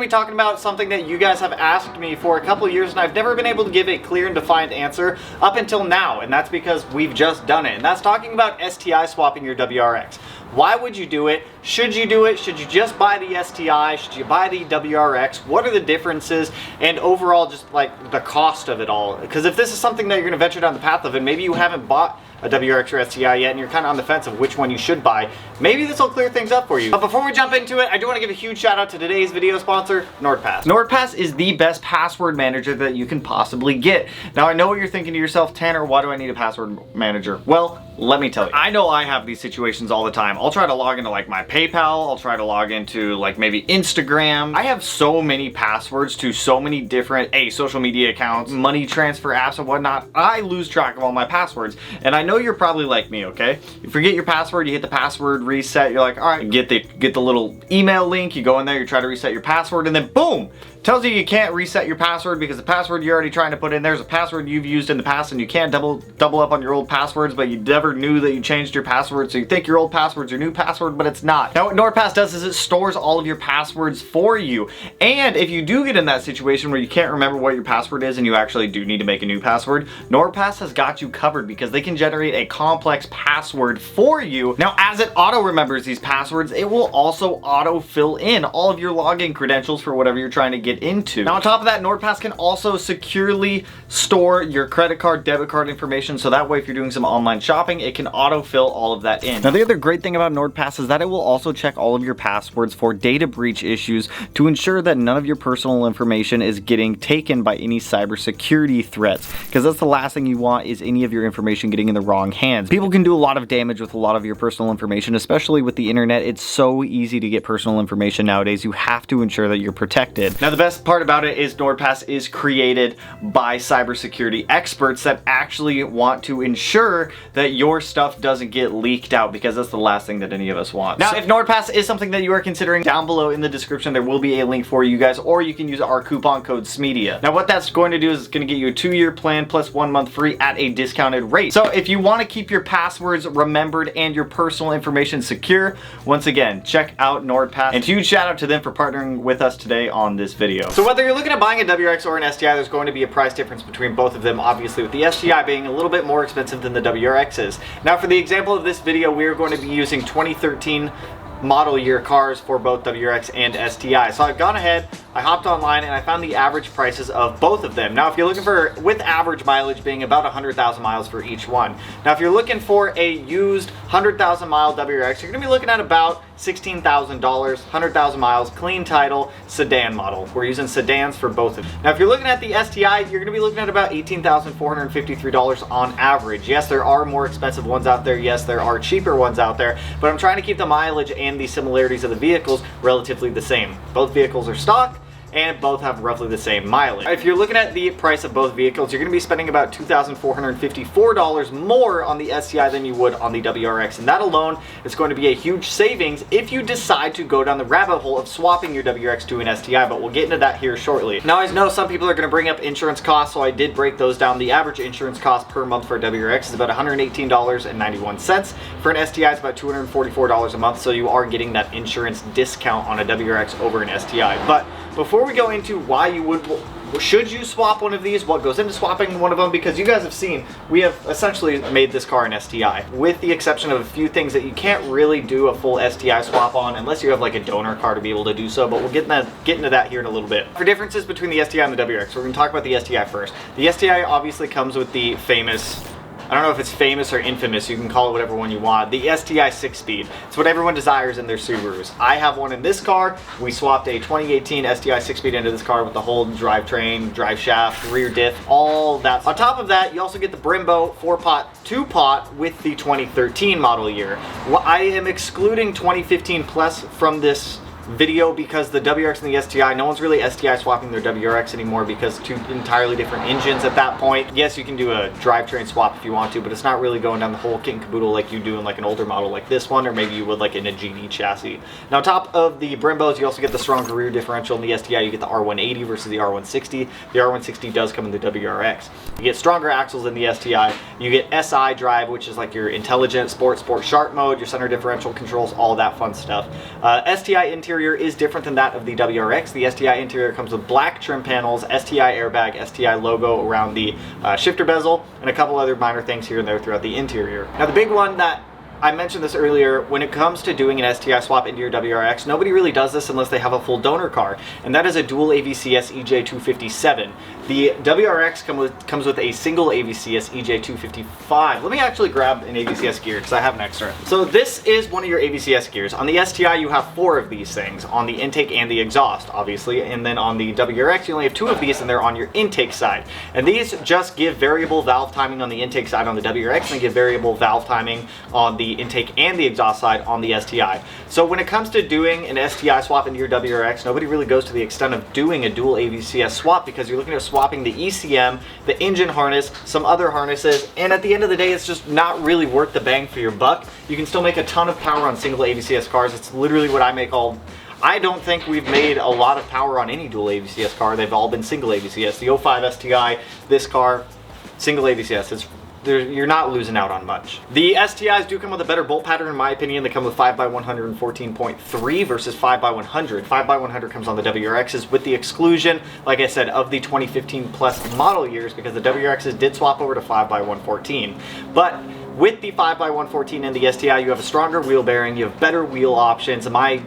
to be talking about something that you guys have asked me for a couple years, and I've never been able to give a clear and defined answer up until now, and that's because we've just done it. And that's talking about STI swapping your WRX. Why would you do it? Should you do it? Should you just buy the STI? Should you buy the WRX? What are the differences? And overall, just like the cost of it all. Because if this is something that you're going to venture down the path of, and maybe you haven't bought a WRX or STI yet, and you're kind of on the fence of which one you should buy, maybe this will clear things up for you. But before we jump into it, I do want to give a huge shout out to today's video sponsor, NordPass. NordPass is the best password manager that you can possibly get. Now, I know what you're thinking to yourself, Tanner, why do I need a password manager? Well, let me tell you. I know I have these situations all the time. I'll try to log into like my PayPal, I'll try to log into like maybe Instagram. I have so many passwords to so many different social media accounts, money transfer apps and whatnot. I lose track of all my passwords. And I know you're probably like me, okay? You forget your password, you hit the password reset, you're like, all right, get the little email link, you go in there, you try to reset your password, and then boom! Tells you you can't reset your password because the password you're already trying to put in there's a password you've used in the past, and you can't double up on your old passwords, but you never knew that you changed your password, so you think your old password's your new password, but it's not. Now what NordPass does is it stores all of your passwords for you, and if you do get in that situation where you can't remember what your password is and you actually do need to make a new password, NordPass has got you covered because they can generate a complex password for you. Now as it auto remembers these passwords, it will also auto fill in all of your login credentials for whatever you're trying to get into. Now on top of that, NordPass can also securely store your credit card, debit card information, so that way if you're doing some online shopping, it can autofill all of that in. Now the other great thing about NordPass is that it will also check all of your passwords for data breach issues to ensure that none of your personal information is getting taken by any cybersecurity threats, because that's the last thing you want, is any of your information getting in the wrong hands. People can do a lot of damage with a lot of your personal information, especially with the internet. It's so easy to get personal information nowadays. You have to ensure that you're protected. Now the best part about it is NordPass is created by cybersecurity experts that actually want to ensure that your stuff doesn't get leaked out, because that's the last thing that any of us want. Now, if NordPass is something that you are considering, down below in the description there will be a link for you guys, or you can use our coupon code Smeedia. Now what that's going to do is it's going to get you a 2-year plan plus 1 month free at a discounted rate. So if you want to keep your passwords remembered and your personal information secure, once again, check out NordPass, and huge shout out to them for partnering with us today on this video. So whether you're looking at buying a WRX or an STI, there's going to be a price difference between both of them, obviously, with the STI being a little bit more expensive than the WRX is. Now for the example of this video, we are going to be using 2013 model year cars for both WRX and STI. So I've gone ahead, I hopped online, and I found the average prices of both of them. Now if you're looking for, with average mileage being about 100,000 miles for each one. Now if you're looking for a used 100,000 mile WRX, you're gonna be looking at about $16,000, 100,000 miles, clean title, sedan model. We're using sedans for both of them. Now if you're looking at the STI, you're gonna be looking at about $18,453 on average. Yes, there are more expensive ones out there. Yes, there are cheaper ones out there, but I'm trying to keep the mileage and the similarities of the vehicles relatively the same. Both vehicles are stock, and both have roughly the same mileage. If you're looking at the price of both vehicles, you're going to be spending about $2,454 more on the STI than you would on the WRX, and that alone is going to be a huge savings if you decide to go down the rabbit hole of swapping your WRX to an STI, but we'll get into that here shortly. Now I know some people are going to bring up insurance costs, so I did break those down. The average insurance cost per month for a WRX is about $118.91. For an STI, it's about $244 a month, so you are getting that insurance discount on a WRX over an STI. But before we go into why you should you swap one of these, what goes into swapping one of them, because you guys have seen, we have essentially made this car an STI, with the exception of a few things that you can't really do a full STI swap on unless you have like a donor car to be able to do so, but we'll get into that here in a little bit. For differences between the STI and the WRX, we're going to talk about the STI first. The STI obviously comes with the famous, I don't know if it's famous or infamous, you can call it whatever one you want, the STI 6-speed. It's what everyone desires in their Subarus. I have one in this car. We swapped a 2018 STI 6-speed into this car with the whole drivetrain, drive shaft, rear diff, all that. On top of that, you also get the Brembo 4-pot, 2-pot with the 2013 model year. I am excluding 2015 plus from this video because the WRX and the STI, no one's really STI swapping their WRX anymore because two entirely different engines at that point. Yes, you can do a drivetrain swap if you want to, but it's not really going down the whole kit and caboodle like you do in like an older model like this one, or maybe you would like in a GD chassis. Now on top of the Brembos, you also get the stronger rear differential. In the STI, you get the R180 versus the R160. The R160 does come in the WRX. You get stronger axles in the STI. You get SI drive, which is like your intelligent sport sharp mode, your center differential controls, all that fun stuff. STI interior interior is different than that of the WRX. The STI interior comes with black trim panels, STI airbag, STI logo around the shifter bezel, and a couple other minor things here and there throughout the interior. Now the big one that I mentioned this earlier, when it comes to doing an STI swap into your WRX, nobody really does this unless they have a full donor car, and that is a dual AVCS EJ257. The WRX comes with a single AVCS EJ255. Let me actually grab an AVCS gear because I have an extra. So this is one of your AVCS gears. On the STI you have 4 of these things, on the intake and the exhaust obviously, and then on the WRX you only have 2 of these and they're on your intake side. And these just give variable valve timing on the intake side on the WRX and they give variable valve timing on the intake and the exhaust side on the STI. So when it comes to doing an STI swap into your WRX, nobody really goes to the extent of doing a dual AVCS swap because you're looking at swapping the ECM, the engine harness, some other harnesses, and at the end of the day it's just not really worth the bang for your buck. You can still make a ton of power on single AVCS cars. It's literally what I make all. I don't think we've made a lot of power on any dual AVCS car. They've all been single AVCS. The 05 STI, this car, single AVCS. You're not losing out on much. The STIs do come with a better bolt pattern in my opinion. They come with 5x114.3 versus 5x100. 5x100 comes on the WRXs with the exclusion, like I said, of the 2015 plus model years because the WRXs did swap over to 5x114. But with the 5x114 and the STI, you have a stronger wheel bearing, you have better wheel options. In my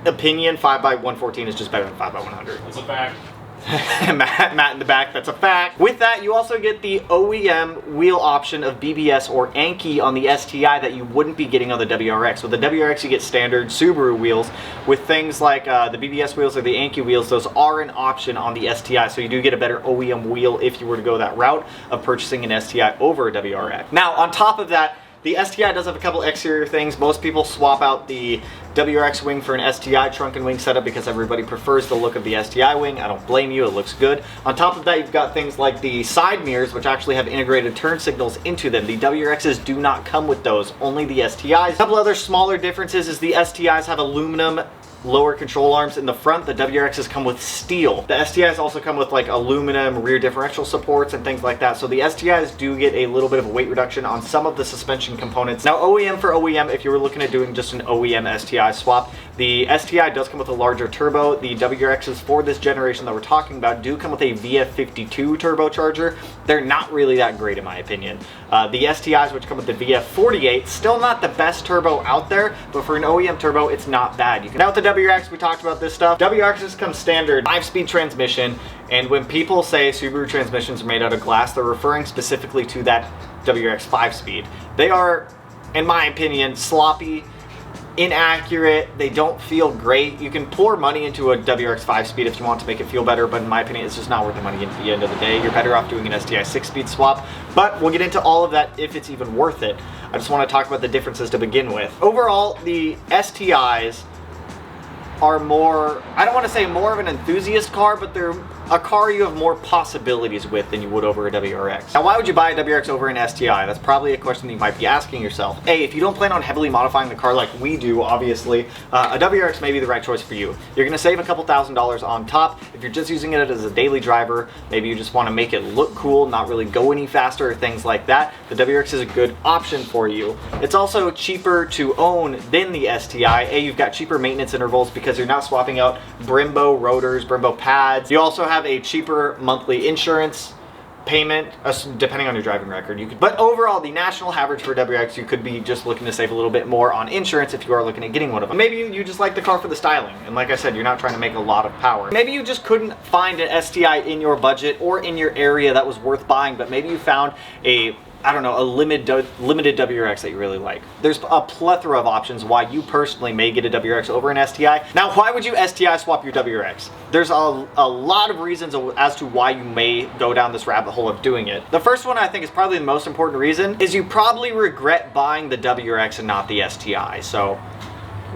opinion, 5x114 is just better than 5x100. That's a fact. Matt in the back, that's a fact. With that, you also get the OEM wheel option of BBS or Anki on the STI that you wouldn't be getting on the WRX. With the WRX, you get standard Subaru wheels. With things like the BBS wheels or the Anki wheels, those are an option on the STI, so you do get a better OEM wheel if you were to go that route of purchasing an STI over a WRX. Now, on top of that, the STI does have a couple exterior things. Most people swap out the WRX wing for an STI trunk and wing setup because everybody prefers the look of the STI wing. I don't blame you, it looks good. On top of that, you've got things like the side mirrors, which actually have integrated turn signals into them. The WRXs do not come with those, only the STIs. A couple other smaller differences is the STIs have aluminum lower control arms in the front. The WRXs come with steel. The STIs also come with like aluminum rear differential supports and things like that. So the STIs do get a little bit of a weight reduction on some of the suspension components. Now OEM for OEM, if you were looking at doing just an OEM STI swap, the STI does come with a larger turbo. The WRXs for this generation that we're talking about do come with a VF52 turbocharger. They're not really that great in my opinion. The STIs, which come with the VF48, still not the best turbo out there, but for an OEM turbo, it's not bad. Now with the WRX, we talked about this stuff. WRXs come standard 5-speed transmission, and when people say Subaru transmissions are made out of glass, they're referring specifically to that WRX 5-speed. They are, in my opinion, sloppy, inaccurate, they don't feel great. You can pour money into a WRX 5-speed if you want to make it feel better, but in my opinion, it's just not worth the money at the end of the day. You're better off doing an STI 6-speed swap, but we'll get into all of that if it's even worth it. I just want to talk about the differences to begin with. Overall, the STIs are more, I don't want to say more of an enthusiast car, but they're a car you have more possibilities with than you would over a WRX. Now, why would you buy a WRX over an STI? That's probably a question that you might be asking yourself. A, if you don't plan on heavily modifying the car like we do, obviously, a WRX may be the right choice for you. You're going to save a couple $1,000s on top. If you're just using it as a daily driver, maybe you just want to make it look cool, not really go any faster or things like that, the WRX is a good option for you. It's also cheaper to own than the STI. A, you've got cheaper maintenance intervals because you're not swapping out Brembo rotors, Brembo pads. You also have a cheaper monthly insurance payment, depending on your driving record. But overall, the national average for WRX, you could be just looking to save a little bit more on insurance if you are looking at getting one of them. Maybe you just like the car for the styling, and like I said, you're not trying to make a lot of power. Maybe you just couldn't find an STI in your budget or in your area that was worth buying, but maybe you found a, I don't know, a limited WRX that you really like. There's a plethora of options why you personally may get a WRX over an STI. Now, why would you STI swap your WRX? There's a lot of reasons as to why you may go down this rabbit hole of doing it. The first one I think is probably the most important reason is you probably regret buying the WRX and not the STI. So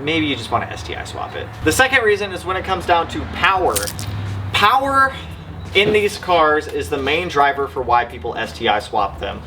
maybe you just want to STI swap it. The second reason is when it comes down to power. Power in these cars is the main driver for why people STI swap them.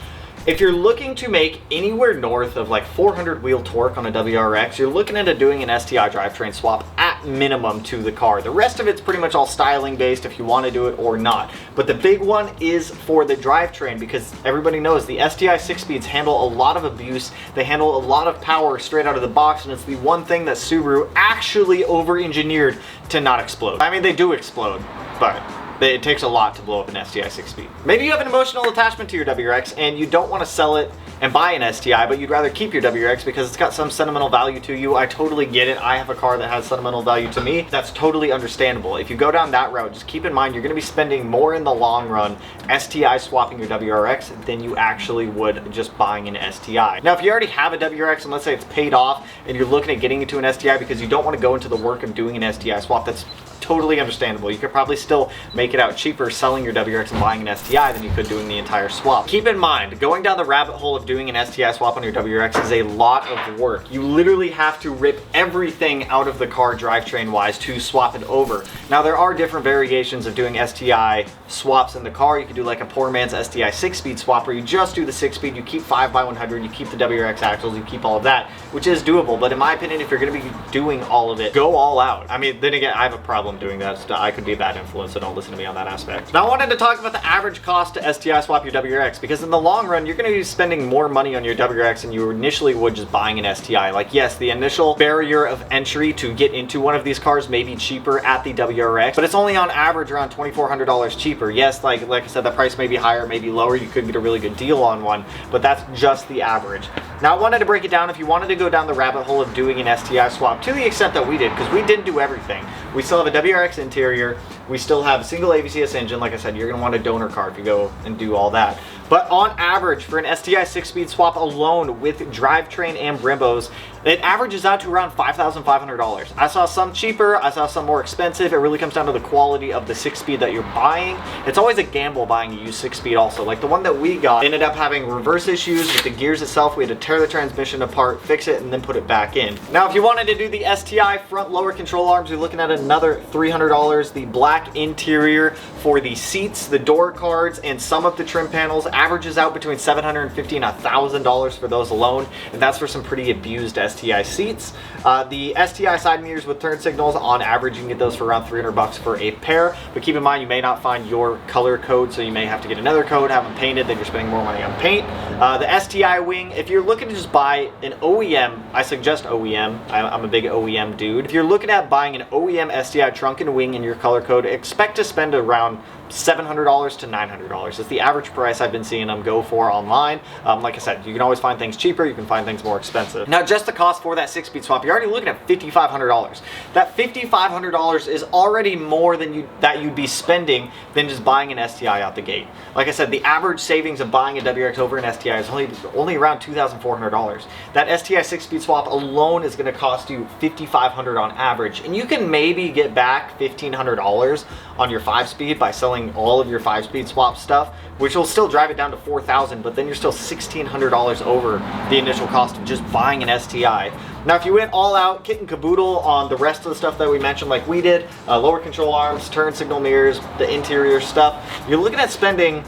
If you're looking to make anywhere north of like 400 wheel torque on a WRX, you're looking into doing an STI drivetrain swap at at minimum to the car. The rest of it's pretty much all styling based if you want to do it or not. But the big one is for the drivetrain, because everybody knows the STI 6-speeds handle a lot of abuse. They handle a lot of power straight out of the box, and it's the one thing that Subaru actually over-engineered to not explode. I mean, they do explode, but it takes a lot to blow up an STI 6-speed. Maybe you have an emotional attachment to your WRX and you don't want to sell it and buy an STI, but you'd rather keep your WRX because it's got some sentimental value to you. I totally get it. I have a car that has sentimental value to me. That's totally understandable. If you go down that route, just keep in mind you're going to be spending more in the long run STI swapping your WRX than you actually would just buying an STI. Now, if you already have a WRX and let's say it's paid off and you're looking at getting into an STI because you don't want to go into the work of doing an STI swap, that's totally understandable. You could probably still make it out cheaper selling your WRX and buying an STI than you could doing the entire swap. Keep in mind, going down the rabbit hole of doing an STI swap on your WRX is a lot of work. You literally have to rip everything out of the car drivetrain wise to swap it over. Now, there are different variations of doing STI swaps in the car. You could do like a poor man's STI 6-speed swap where you just do the 6-speed, you keep 5x100, you keep the WRX axles, you keep all of that, which is doable. But in my opinion, if you're going to be doing all of it, go all out. I mean, then again, I have a problem doing that, so I could be a bad influence, so don't listen to me on that aspect. Now, I wanted to talk about the average cost to STI swap your WRX, because in the long run, you're going to be spending more money on your WRX than you initially would just buying an STI. Like, yes, the initial barrier of entry to get into one of these cars may be cheaper at the WRX, but it's only on average around $2,400 cheaper. Yes, like I said, the price may be higher, maybe lower. You could get a really good deal on one, but that's just the average. Now, I wanted to break it down if you wanted to go down the rabbit hole of doing an STI swap to the extent that we did, because we didn't do everything. We still have a WRX interior. We still have a single AVCS engine. Like I said, you're going to want a donor car if you go and do all that. But on average, for an STI 6-speed swap alone with drivetrain and Brimbos, it averages out to around $5,500. I saw some cheaper, I saw some more expensive. It really comes down to the quality of the 6-speed that you're buying. It's always a gamble buying a used 6-speed also. Like the one that we got ended up having reverse issues with the gears itself. We had to tear the transmission apart, fix it, and then put it back in. Now, if you wanted to do the STI front lower control arms, you're looking at another $300. The black interior for the seats, the door cards, and some of the trim panels averages out between $750 and $1,000 for those alone, and that's for some pretty abused STI seats. The STI side mirrors with turn signals, on average, you can get those for around $300 for a pair, but keep in mind you may not find your color code, so you may have to get another code, have them painted, then you're spending more money on paint. The STI wing, if you're looking to just buy an OEM, I suggest OEM. I'm a big OEM dude. If you're looking at buying an OEM STI trunk and wing in your color code, expect to spend around $700 to $900. It's the average price I've been seeing them go for online. Like I said, you can always find things cheaper, you can find things more expensive. Now, just the cost for that 6-speed swap, you're already looking at $5,500. That $5,500 is already more than you'd be spending than just buying an STI out the gate. Like I said, the average savings of buying a WRX over an STI is only around $2,400. That STI 6-speed swap alone is going to cost you $5,500 on average, and you can maybe get back $1,500 on your 5-speed by selling all of your 5-speed swap stuff, which will still drive it down to $4,000, but then you're still $1,600 over the initial cost of just buying an STI. Now, if you went all out, kit and caboodle on the rest of the stuff that we mentioned, like we did, lower control arms, turn signal mirrors, the interior stuff, you're looking at spending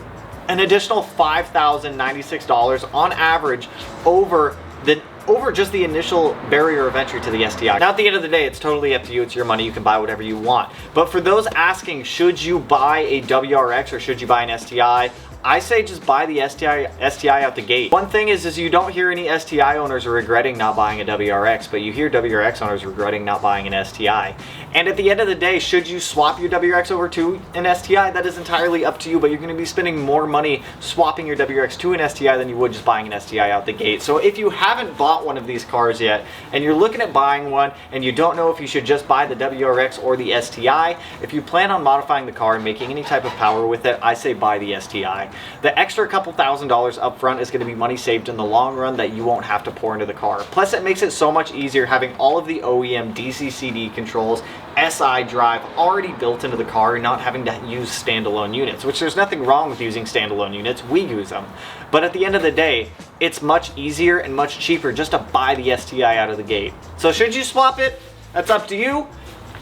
an additional $5,096 on average over just the initial barrier of entry to the STI. Now, at the end of the day, it's totally up to you. It's your money. You can buy whatever you want. But for those asking, should you buy a WRX or should you buy an STI? I say just buy the STI out the gate. One thing is you don't hear any STI owners regretting not buying a WRX, but you hear WRX owners regretting not buying an STI. And at the end of the day, should you swap your WRX over to an STI? That is entirely up to you, but you're going to be spending more money swapping your WRX to an STI than you would just buying an STI out the gate. So if you haven't bought one of these cars yet, and you're looking at buying one, and you don't know if you should just buy the WRX or the STI, if you plan on modifying the car and making any type of power with it, I say buy the STI. The extra couple $1,000s up front is going to be money saved in the long run that you won't have to pour into the car. Plus, it makes it so much easier having all of the OEM DC-CD controls, SI drive already built into the car, and not having to use standalone units, which there's nothing wrong with using standalone units. We use them. But at the end of the day, it's much easier and much cheaper just to buy the STI out of the gate. So should you swap it? That's up to you.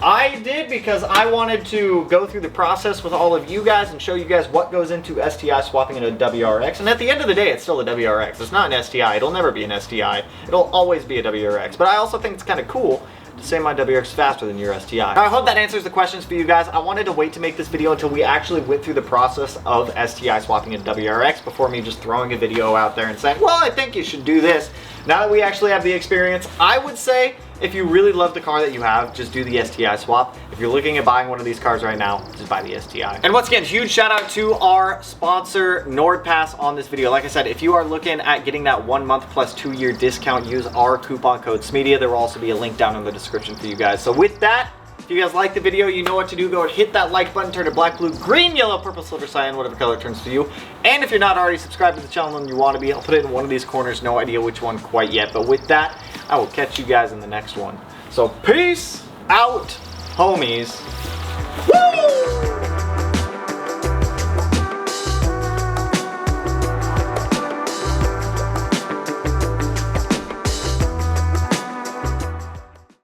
I did because I wanted to go through the process with all of you guys and show you guys what goes into STI swapping in a WRX. And at the end of the day, it's still a WRX. It's not an STI. It'll never be an STI. It'll always be a WRX. But I also think it's kind of cool to say my WRX is faster than your STI. Now, I hope that answers the questions for you guys. I wanted to wait to make this video until we actually went through the process of STI swapping a WRX before me just throwing a video out there and saying, well, I think you should do this. Now that we actually have the experience, I would say if you really love the car that you have, just do the STI swap. If you're looking at buying one of these cars right now, just buy the STI. And once again, huge shout out to our sponsor, NordPass, on this video. Like I said, if you are looking at getting that 1 month plus 2 year discount, use our coupon code Smeedia. There will also be a link down in the description for you guys. So with that, if you guys like the video, you know what to do. Go and hit that like button, turn to black, blue, green, yellow, purple, silver, cyan, whatever color it turns for you. And if you're not already subscribed to the channel and you want to be, I'll put it in one of these corners. No idea which one quite yet. But with that, I will catch you guys in the next one. So peace out, homies. Woo!